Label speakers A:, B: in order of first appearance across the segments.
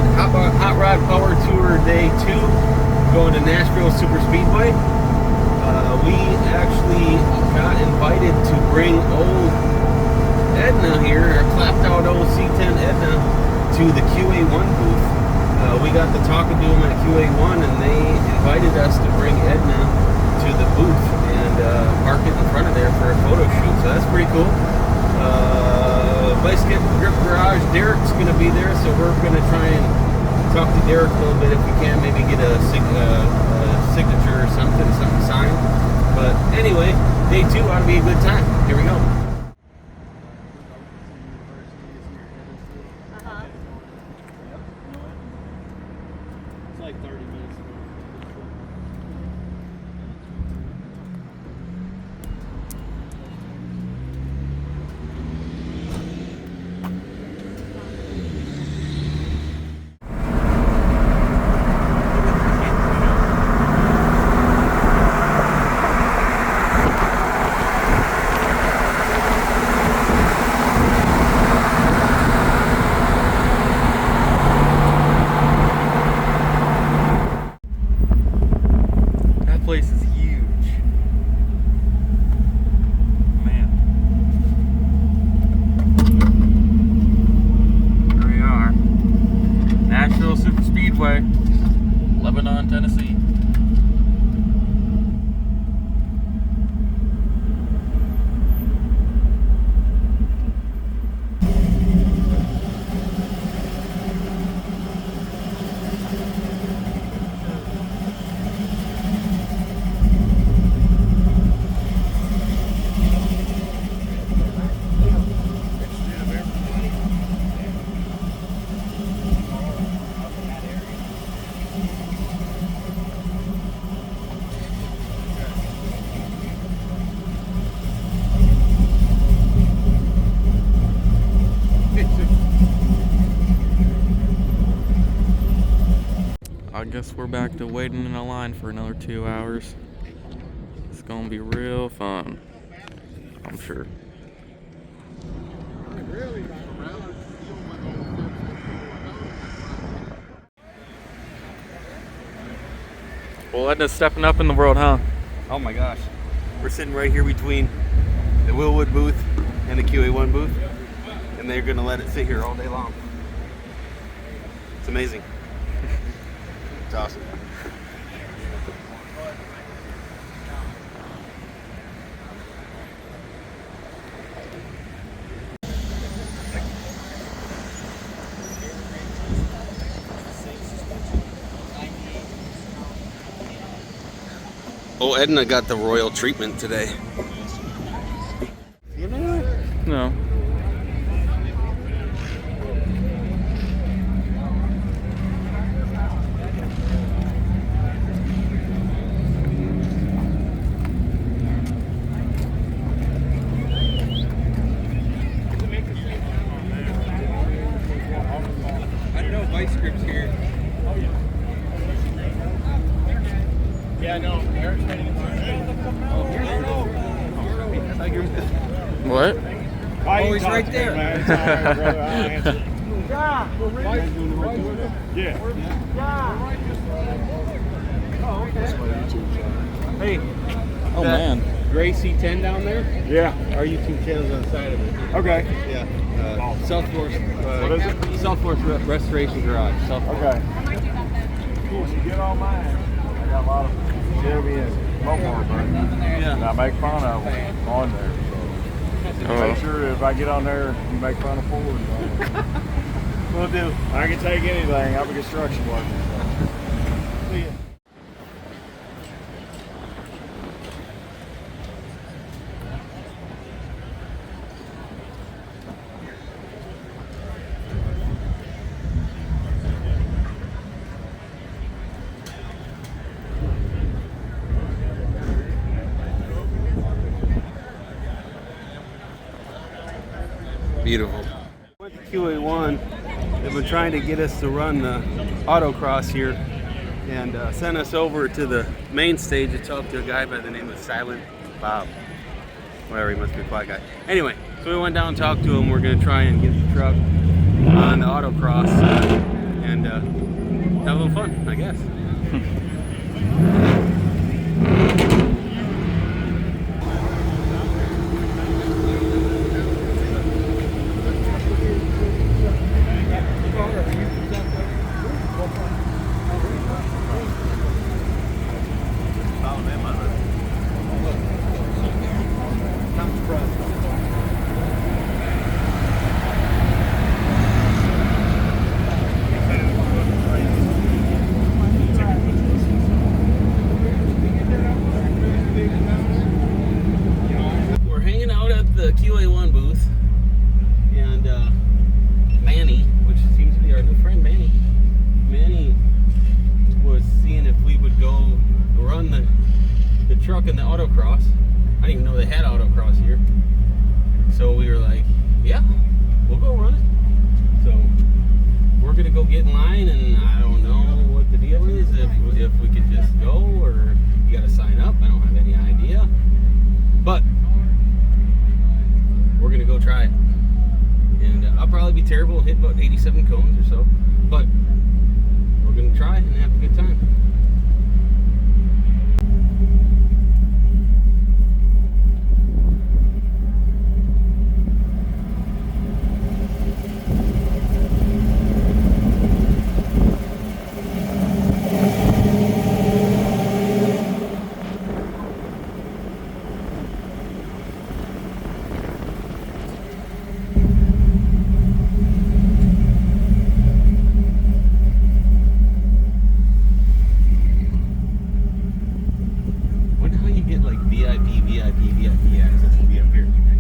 A: Hot Rod Power Tour Day 2, going to Nashville Superspeedway. We actually got invited to bring old Edna here, our clapped out old C-10 Edna, to the QA1 booth. We got to talking to them at QA1, and they invited us to bring Edna to the booth and park it in front of there for a photo shoot. So that's pretty cool. Bicycle Grip Garage, Derek's going to be there, so we're going to try and talk to Derek a little bit if we can, maybe get a signature or something signed. But anyway, day 2 ought to be a good time. Here we go. It's like 30 minutes ago. Place is huge. Man. Here we are. Nashville Superspeedway, Lebanon, Tennessee. I guess we're back to waiting in a line for another 2 hours. It's gonna be real fun, I'm sure. Well, Edna's stepping up in the world, huh? Oh my gosh. We're sitting right here between the Wilwood booth and the QA1 booth, and they're gonna let it sit here all day long. It's amazing. It's awesome. Oh, Edna got the royal treatment today. You know? No. Vice grips here. Oh yeah. Yeah, no. Eric's ready to What?
B: Oh, he's right there. Yeah.
A: Oh, okay. Hey.
B: Oh man.
A: Gray C10 down there?
B: Yeah.
A: Our YouTube channel's on the side of it.
B: Okay.
A: Yeah. South Force. What is it? South Force Restoration Garage. South Force.
B: Okay. Cool. So you get all mine. I got a lot of Chevy and Mopar, but
A: yeah.
B: And I make fun of them on there. So make sure if I get on there, you make fun of Ford.
A: Will do.
B: I can take anything. I'm a construction worker. So.
A: See ya. Beautiful. Went to QA1. They've been trying to get us to run the autocross here, and sent us over to the main stage to talk to a guy by the name of Silent Bob. Whatever, he must be a quiet guy. Anyway, so we went down and talked to him. We're going to try and get the truck on the autocross and have a little fun, I guess. Truck in the Autocross. I didn't even know they had Autocross here. So we were like, yeah, we'll go run it. So we're gonna go get in line, and I don't know what the deal is, if we could just go or you gotta sign up. I don't have any idea. But we're gonna go try it. And I'll probably be terrible and hit about 87 cones or so. But we're gonna try it and have a good time. VIP access will be up here. Okay.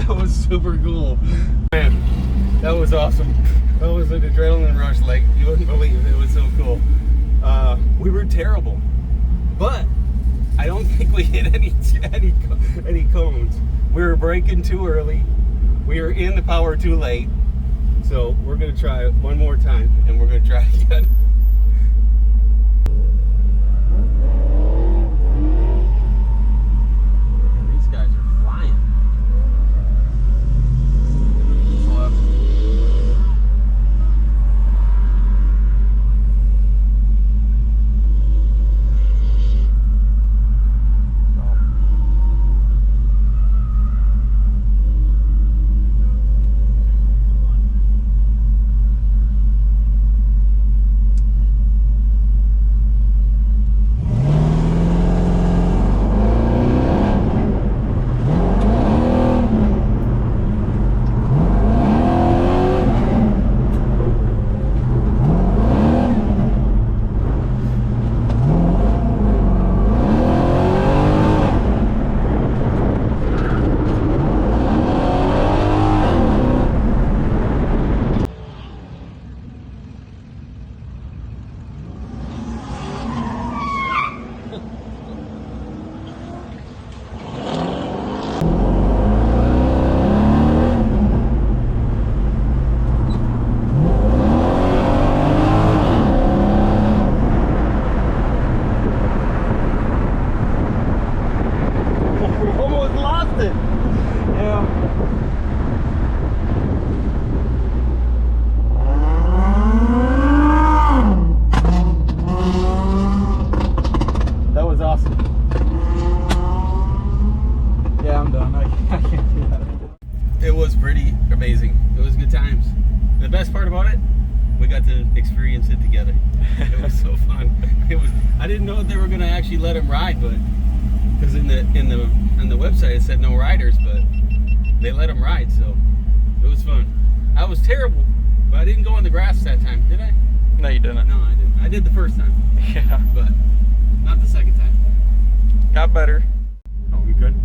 A: That was super cool. Man, that was awesome. That was an adrenaline rush like you wouldn't believe. It was so cool. We were terrible, but I don't think we hit any cones. We were braking too early. We were in the power too late. So we're gonna try it one more time, and we're gonna try it again. amazing. It was good times. The best part about it, we got to experience it together. It was so fun. I didn't know if they were going to actually let him ride, but because in the website it said no riders, but they let him ride, so it was fun. I was terrible, but I didn't go on the grass that time, did I?
C: No, you didn't.
A: No, I didn't. I did the first time.
C: Yeah.
A: But not the second time.
C: Got better.
B: Oh, we good?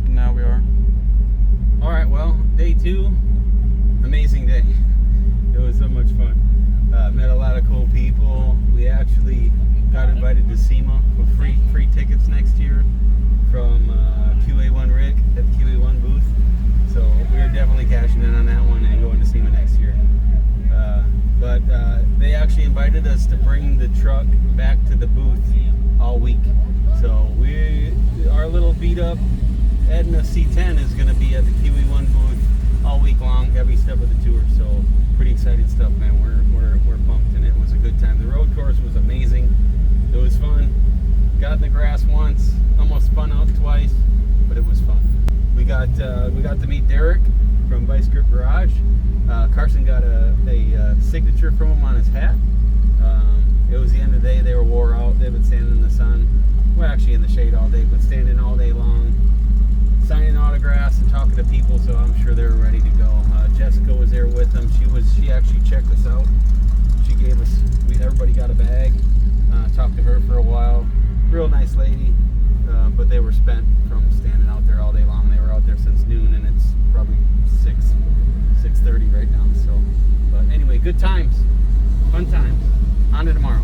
C: Now we are.
A: All right, well, day 2, amazing day. It was so much fun. Met a lot of cool people. We actually got invited to SEMA with free tickets next year from QA1 Rick at the QA1 booth. So we're definitely cashing in on that one and going to SEMA next year. But they actually invited us to bring the truck back to the booth all week. So our little beat up Edna C-10 is going to be at the QE1 booth all week long, every step of the tour. So pretty exciting stuff, man. We're pumped, and it was a good time. The road course was amazing. It was fun. Got in the grass once, almost spun out twice, but it was fun. We got to meet Derek from Vice Grip Garage. Carson got a signature from him on his hat. It was the end of the day. They were wore out. They've been standing in the sun. Well, actually in the shade all day, but standing all day long, signing autographs and talking to people, so I'm sure they're ready to go. Jessica was there with them. She actually checked us out. She gave us, everybody got a bag. Talked to her for a while. Real nice lady, but they were spent from standing out there all day long. They were out there since noon, and it's probably 6:30 right now. So, but anyway, good times, fun times. On to tomorrow.